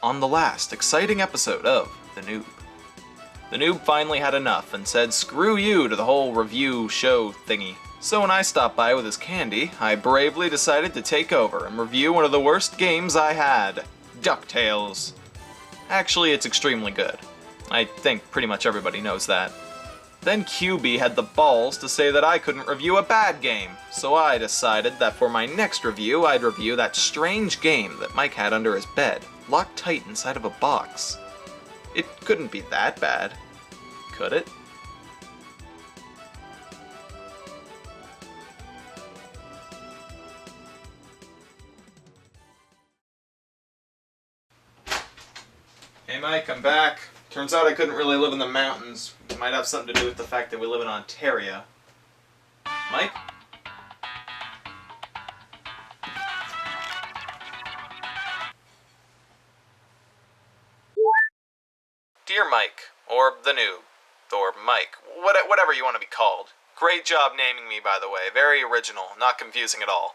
on the last exciting episode of The Noob. The Noob finally had enough and said screw you to the whole review show thingy. So when I stopped by with his candy, I bravely decided to take over and review one of the worst games I had, Ducktales. Actually, it's extremely good. I think pretty much everybody knows that. Then QB had the balls to say that I couldn't review a bad game, so I decided that for my next review, I'd review that strange game that Mike had under his bed, locked tight inside of a box. It couldn't be that bad, could it? Hey Mike, I'm back. Turns out I couldn't really live in the mountains. It might have something to do with the fact that we live in Ontario. Mike? Dear Mike, or the Noob, or Mike, whatever you want to be called. Great job naming me, by the way. Very original, not confusing at all.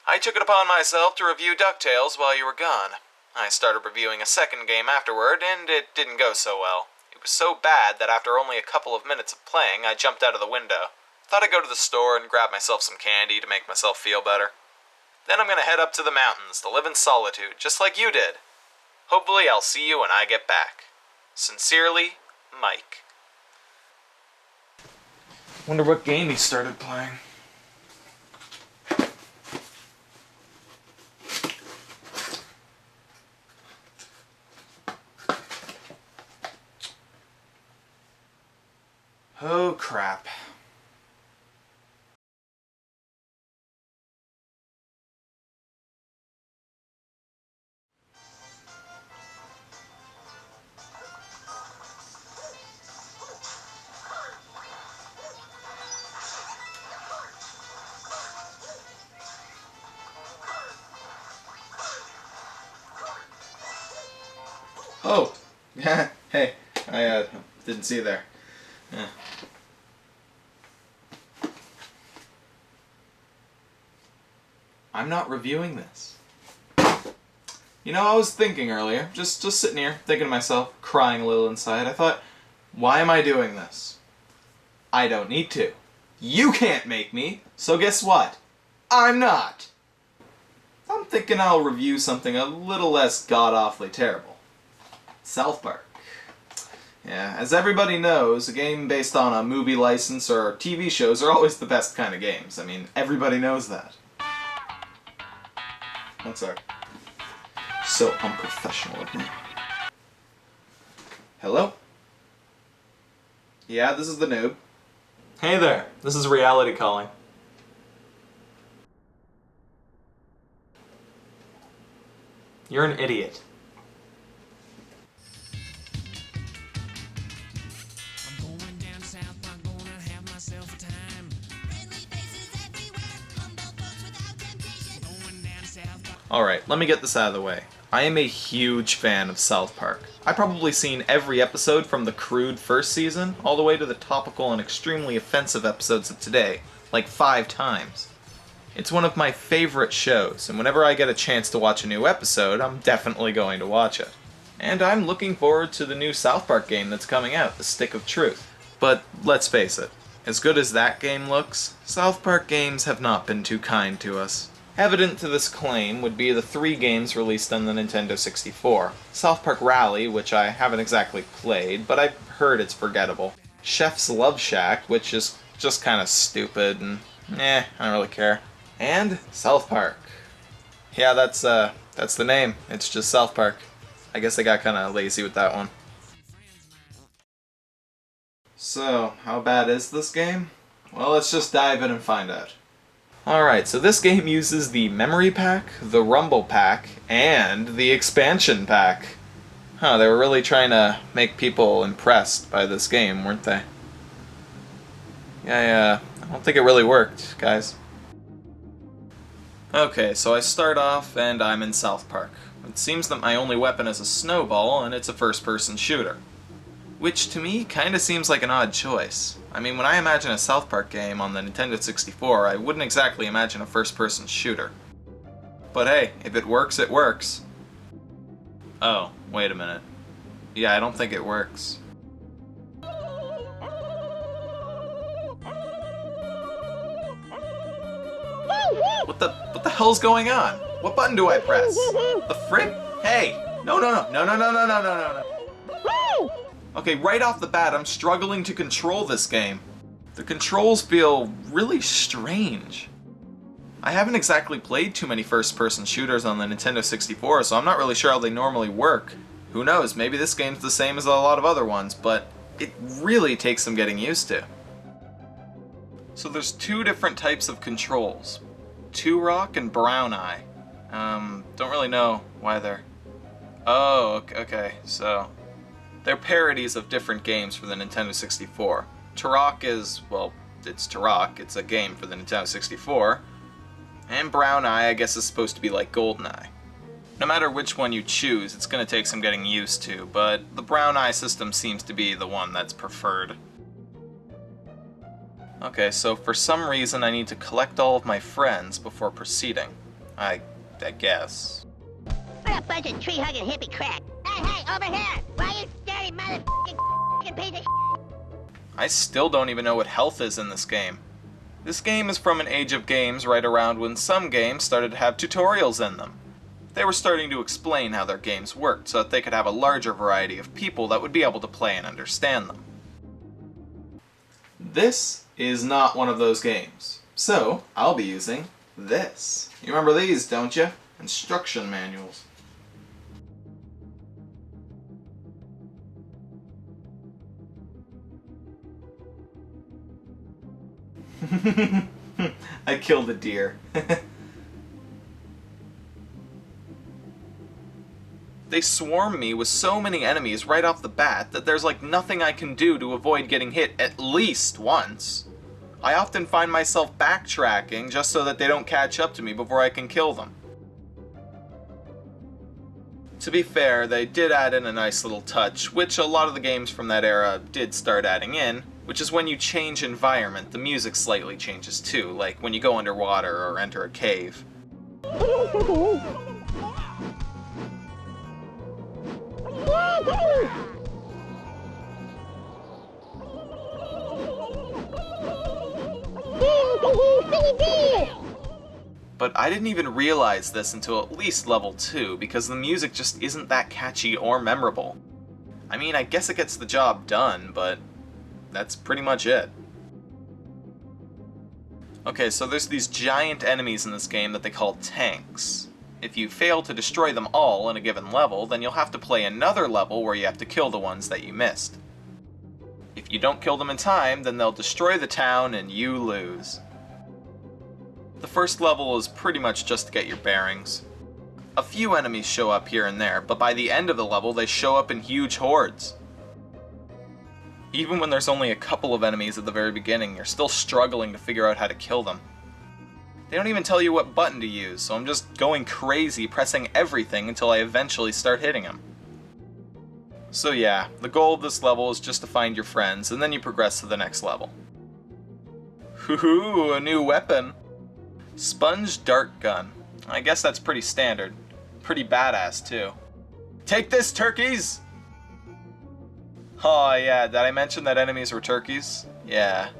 I took it upon myself to review DuckTales while you were gone. I started reviewing a second game afterward, and it didn't go so well. It was so bad that after only a couple of minutes of playing, I jumped out of the window. Thought I'd go to the store and grab myself some candy to make myself feel better. Then I'm gonna head up to the mountains to live in solitude, just like you did. Hopefully I'll see you when I get back. Sincerely, Mike. Wonder what game he started playing. Oh, crap. Oh, yeah, hey, I didn't see you there. Yeah. I'm not reviewing this. You know, I was thinking earlier, just sitting here, thinking to myself, crying a little inside, I thought, why am I doing this? I don't need to. You can't make me, so guess what? I'm not! I'm thinking I'll review something a little less god-awfully terrible. South Park. Yeah, as everybody knows, a game based on a movie license or TV shows are always the best kind of games. I mean, everybody knows that. One sec. So unprofessional of me. Hello? Yeah, this is the Noob. Hey there, this is Reality Calling. You're an idiot. Alright, let me get this out of the way. I am a huge fan of South Park. I've probably seen every episode from the crude first season, all the way to the topical and extremely offensive episodes of today, like 5 times. It's one of my favorite shows, and whenever I get a chance to watch a new episode, I'm definitely going to watch it. And I'm looking forward to the new South Park game that's coming out, The Stick of Truth. But let's face it, as good as that game looks, South Park games have not been too kind to us. Evident to this claim would be the 3 games released on the Nintendo 64. South Park Rally, which I haven't exactly played, but I've heard it's forgettable. Chef's Love Shack, which is just kinda stupid and I don't really care. And South Park. Yeah, that's the name. It's just South Park. I guess I got kinda lazy with that one. So, how bad is this game? Well, let's just dive in and find out. Alright, so this game uses the Memory Pack, the Rumble Pack, and the Expansion Pack. Huh, they were really trying to make people impressed by this game, weren't they? Yeah, I don't think it really worked, guys. Okay, so I start off and I'm in South Park. It seems that my only weapon is a snowball and it's a first-person shooter. Which to me kinda seems like an odd choice. I mean, when I imagine a South Park game on the Nintendo 64, I wouldn't exactly imagine a first-person shooter. But hey, if it works, it works. Oh, wait a minute. Yeah, I don't think it works. What the hell's going on? What button do I press? The frick? Hey! No, no, no, no, no, no, no, no, no, no. Okay, right off the bat, I'm struggling to control this game. The controls feel really strange. I haven't exactly played too many first-person shooters on the Nintendo 64, so I'm not really sure how they normally work. Who knows, maybe this game's the same as a lot of other ones, but it really takes some getting used to. So there's two different types of controls. ThuN00b and Brown Eye. Don't really know why they're... Oh, okay, so... They're parodies of different games for the Nintendo 64. ThuN00b is, well, it's ThuN00b, it's a game for the Nintendo 64. And Brown Eye, I guess, is supposed to be like GoldenEye. No matter which one you choose, it's going to take some getting used to, but the Brown Eye system seems to be the one that's preferred. Okay, so for some reason I need to collect all of my friends before proceeding. I guess. What a bunch of tree-hugging hippie crap! Hey, over here! Why you dirty motherfucking piece of shit? I still don't even know what health is in this game. This game is from an age of games right around when some games started to have tutorials in them. They were starting to explain how their games worked so that they could have a larger variety of people that would be able to play and understand them. This is not one of those games, so I'll be using this. You remember these, don't you? Instruction manuals. I killed a deer. They swarm me with so many enemies right off the bat that there's like nothing I can do to avoid getting hit at least once. I often find myself backtracking just so that they don't catch up to me before I can kill them. To be fair, they did add in a nice little touch, which a lot of the games from that era did start adding in, which is when you change environment, the music slightly changes too, like when you go underwater or enter a cave. But I didn't even realize this until at least level 2, because the music just isn't that catchy or memorable. I mean, I guess it gets the job done, but that's pretty much it. Okay, so there's these giant enemies in this game that they call tanks. If you fail to destroy them all in a given level, then you'll have to play another level where you have to kill the ones that you missed. If you don't kill them in time, then they'll destroy the town and you lose. The first level is pretty much just to get your bearings. A few enemies show up here and there, but by the end of the level they show up in huge hordes. Even when there's only a couple of enemies at the very beginning, you're still struggling to figure out how to kill them. They don't even tell you what button to use, so I'm just going crazy pressing everything until I eventually start hitting them. So yeah, the goal of this level is just to find your friends, and then you progress to the next level. Hoo-hoo, a new weapon! Sponge dart gun. I guess that's pretty standard. Pretty badass too. Take this, turkeys! Oh yeah, did I mention that enemies were turkeys? Yeah.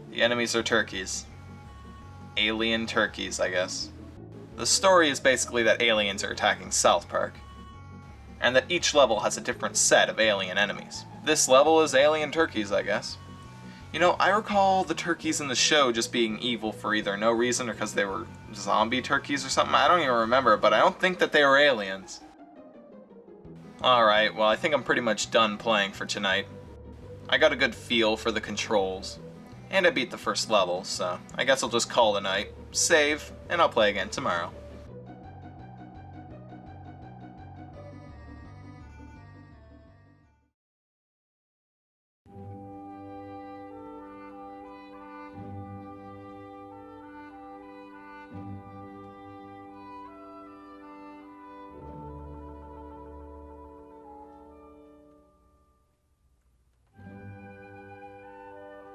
The enemies are turkeys. Alien turkeys, I guess. The story is basically that aliens are attacking South Park, and that each level has a different set of alien enemies. This level is alien turkeys, I guess. You know, I recall the turkeys in the show just being evil for either no reason or because they were zombie turkeys or something. I don't even remember, but I don't think that they were aliens. Alright, well I think I'm pretty much done playing for tonight. I got a good feel for the controls. And I beat the first level, so I guess I'll just call it a night, save, and I'll play again tomorrow.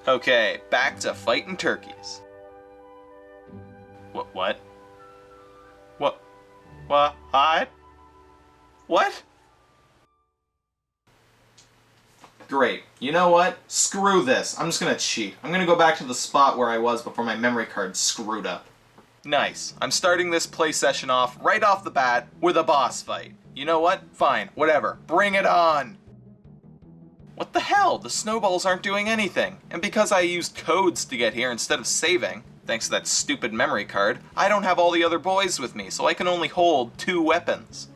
Okay, back to fighting turkeys. What? What? What? What? Great. You know what? Screw this. I'm just gonna cheat. I'm gonna go back to the spot where I was before my memory card screwed up. Nice. I'm starting this play session off right off the bat with a boss fight. You know what? Fine. Whatever. Bring it on! What the hell? The snowballs aren't doing anything. And because I used codes to get here instead of saving, thanks to that stupid memory card, I don't have all the other boys with me, so I can only hold 2 weapons.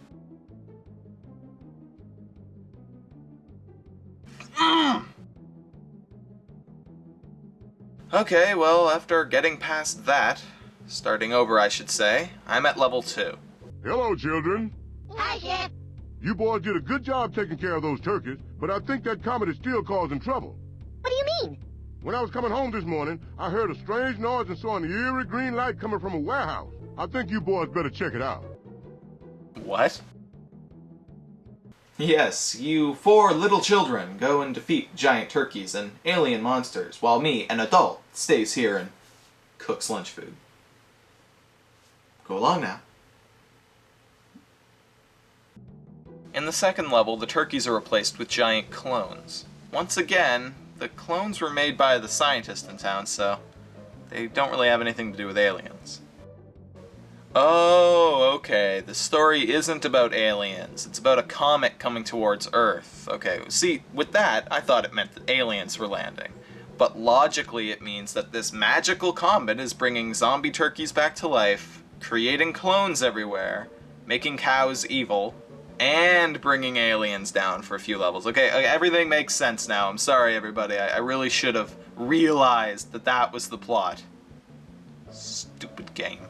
Okay, well, after getting past that, starting over I should say, I'm at level 2. Hello, children. Hi, Chef. You boys did a good job taking care of those turkeys, but I think that comet is still causing trouble. What do you mean? When I was coming home this morning, I heard a strange noise and saw an eerie green light coming from a warehouse. I think you boys better check it out. What? Yes, you 4 little children go and defeat giant turkeys and alien monsters, while me, an adult, stays here and cooks lunch food. Go along now. In the second level, the turkeys are replaced with giant clones. Once again, the clones were made by the scientist in town, so they don't really have anything to do with aliens. Oh, okay. The story isn't about aliens. It's about a comet coming towards Earth. Okay, see, with that, I thought it meant that aliens were landing. But logically, it means that this magical comet is bringing zombie turkeys back to life, creating clones everywhere, making cows evil, and bringing aliens down for a few levels. Okay, everything makes sense now. I'm sorry, everybody. I really should have realized that that was the plot. Stupid game.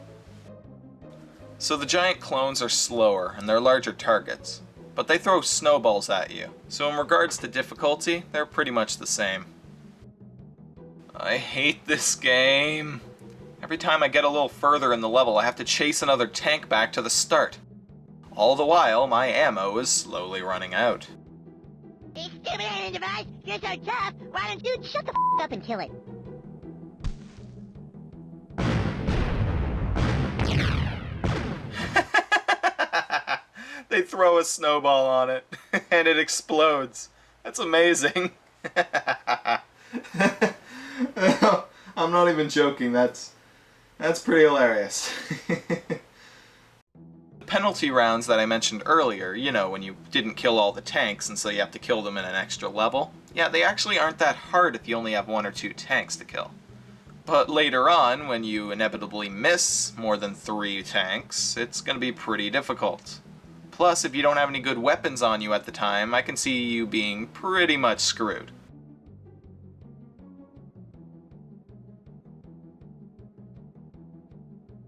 So the giant clones are slower, and they're larger targets, but they throw snowballs at you. So in regards to difficulty, they're pretty much the same. I hate this game. Every time I get a little further in the level, I have to chase another tank back to the start. All the while, my ammo is slowly running out. You stupid alien device! You're so tough! Why don't you shut the up and kill it? They throw a snowball on it, and it explodes. That's amazing. I'm not even joking, that's pretty hilarious. The penalty rounds that I mentioned earlier, you know, when you didn't kill all the tanks and so you have to kill them in an extra level, yeah, they actually aren't that hard if you only have 1 or 2 tanks to kill. But later on, when you inevitably miss more than 3 tanks, it's going to be pretty difficult. Plus, if you don't have any good weapons on you at the time, I can see you being pretty much screwed.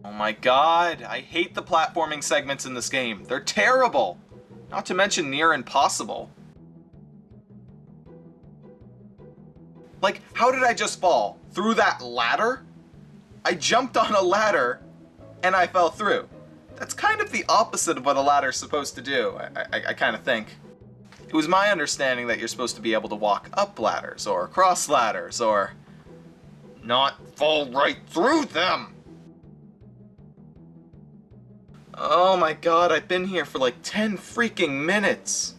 Oh my god, I hate the platforming segments in this game. They're terrible! Not to mention near impossible. Like, how did I just fall? Through that ladder? I jumped on a ladder, and I fell through. That's kind of the opposite of what a ladder's supposed to do, I kind of think. It was my understanding that you're supposed to be able to walk up ladders, or across ladders, or not fall right through them! Oh my god, I've been here for like 10 freaking minutes!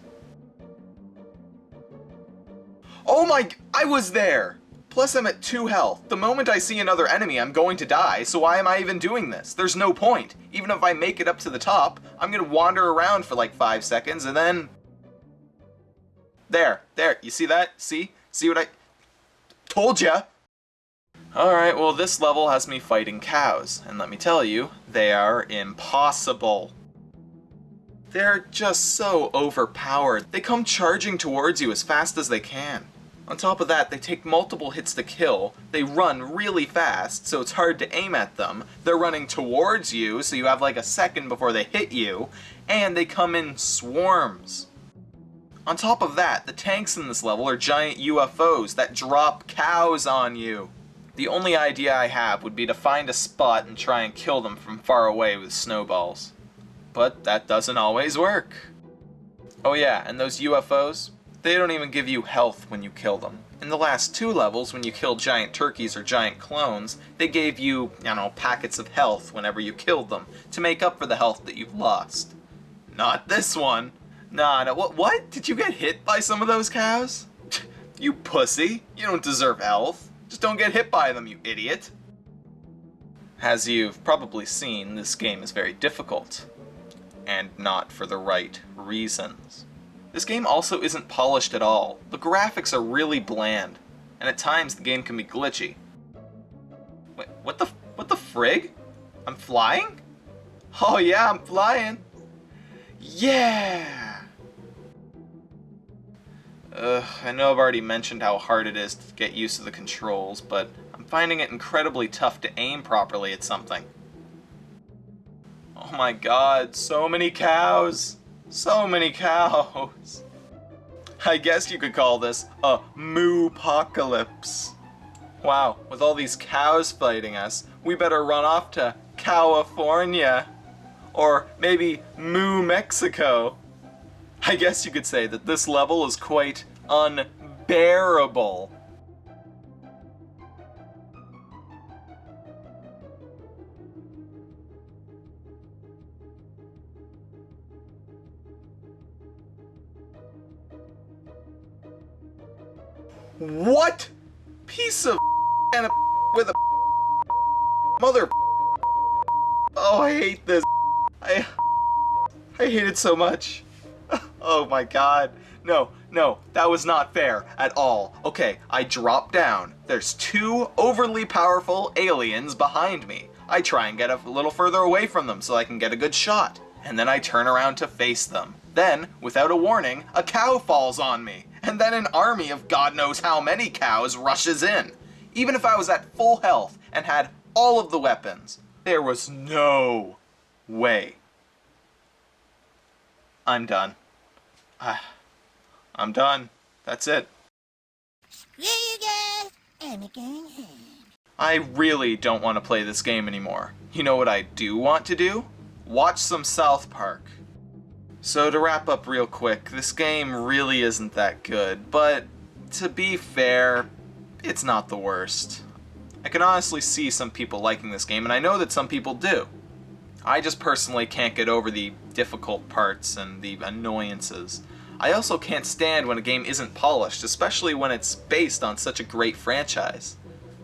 Oh my, I was there! Plus I'm at 2 health. The moment I see another enemy, I'm going to die, so why am I even doing this? There's no point. Even if I make it up to the top, I'm gonna wander around for like 5 seconds and then... There, you see that? See what I... Told ya! Alright, well this level has me fighting cows, and let me tell you, they are impossible. They're just so overpowered. They come charging towards you as fast as they can. On top of that, they take multiple hits to kill, they run really fast, so it's hard to aim at them, they're running towards you, so you have like a second before they hit you, and they come in swarms. On top of that, the tanks in this level are giant UFOs that drop cows on you. The only idea I have would be to find a spot and try and kill them from far away with snowballs. But that doesn't always work. Oh yeah, and those UFOs? They don't even give you health when you kill them. In the last 2 levels, when you killed giant turkeys or giant clones, they gave you, packets of health whenever you killed them, to make up for the health that you've lost. Not this one! Nah, no, what? Did you get hit by some of those cows? You pussy. You don't deserve health. Just don't get hit by them, you idiot. As you've probably seen, this game is very difficult. And not for the right reasons. This game also isn't polished at all. The graphics are really bland, and at times the game can be glitchy. Wait, what the frig? I'm flying? Oh yeah, I'm flying. Yeah! I know I've already mentioned how hard it is to get used to the controls, but I'm finding it incredibly tough to aim properly at something. Oh my god, so many cows! So many cows! I guess you could call this a moo-pocalypse. Wow, with all these cows fighting us, we better run off to California. Or maybe Moo Mexico. I guess you could say that this level is quite unbearable. What? Piece of and a with a mother. Oh, I hate this. I hate it so much. Oh my god. No, that was not fair at all. Okay, I drop down. There's two overly powerful aliens behind me. I try and get a little further away from them so I can get a good shot. And then I turn around to face them. Then, without a warning, a cow falls on me. And then an army of God knows how many cows rushes in. Even if I was at full health and had all of the weapons, there was no way. I'm done. I'm done. That's it. Screw you guys. I'm going home. I really don't want to play this game anymore. You know what I do want to do? Watch some South Park. So to wrap up real quick, this game really isn't that good, but to be fair, it's not the worst. I can honestly see some people liking this game, and I know that some people do. I just personally can't get over the difficult parts and the annoyances. I also can't stand when a game isn't polished, especially when it's based on such a great franchise.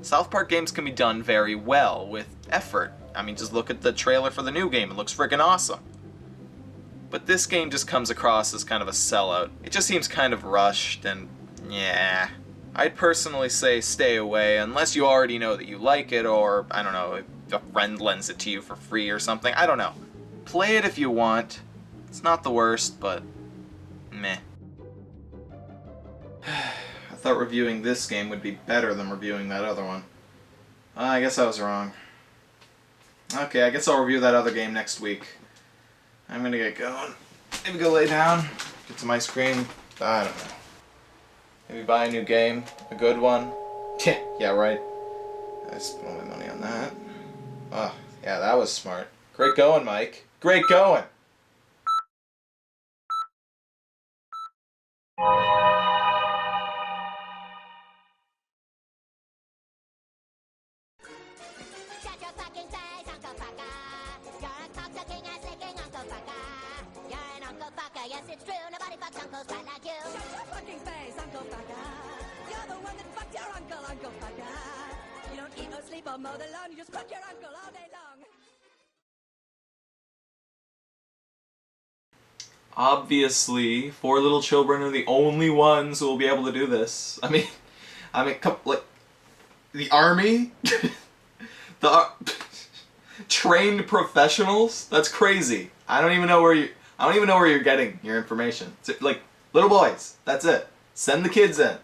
South Park games can be done very well, with effort. I mean, just look at the trailer for the new game, it looks freaking awesome. But this game just comes across as kind of a sellout. It just seems kind of rushed, and yeah. I'd personally say stay away, unless you already know that you like it, or, I don't know, if a friend lends it to you for free or something, I don't know. Play it if you want. It's not the worst, but meh. I thought reviewing this game would be better than reviewing that other one. I guess I was wrong. Okay, I guess I'll review that other game next week. I'm gonna get going. Maybe go lay down, get some ice cream, I don't know. Maybe buy a new game, a good one. Yeah, right. I spent all my money on that. Oh, yeah, that was smart. Great going, Mike. Great going! Shut your fucking face, Uncle Fucker. You're a cocksucking ass licking Uncle Fucker. You're an Uncle Fucker, yes it's true. Nobody fucks uncles quite like you. Shut your fucking face, Uncle Fucker. You're the one that fucked your uncle, Uncle Fucker. You don't eat or sleep or mow the lawn, you just fuck your uncle all day long. Obviously, 4 little children are the only ones who will be able to do this. I mean, like, the army? The trained professionals? That's crazy. I don't even know where you're getting your information. It's like, little boys, that's it. Send the kids in.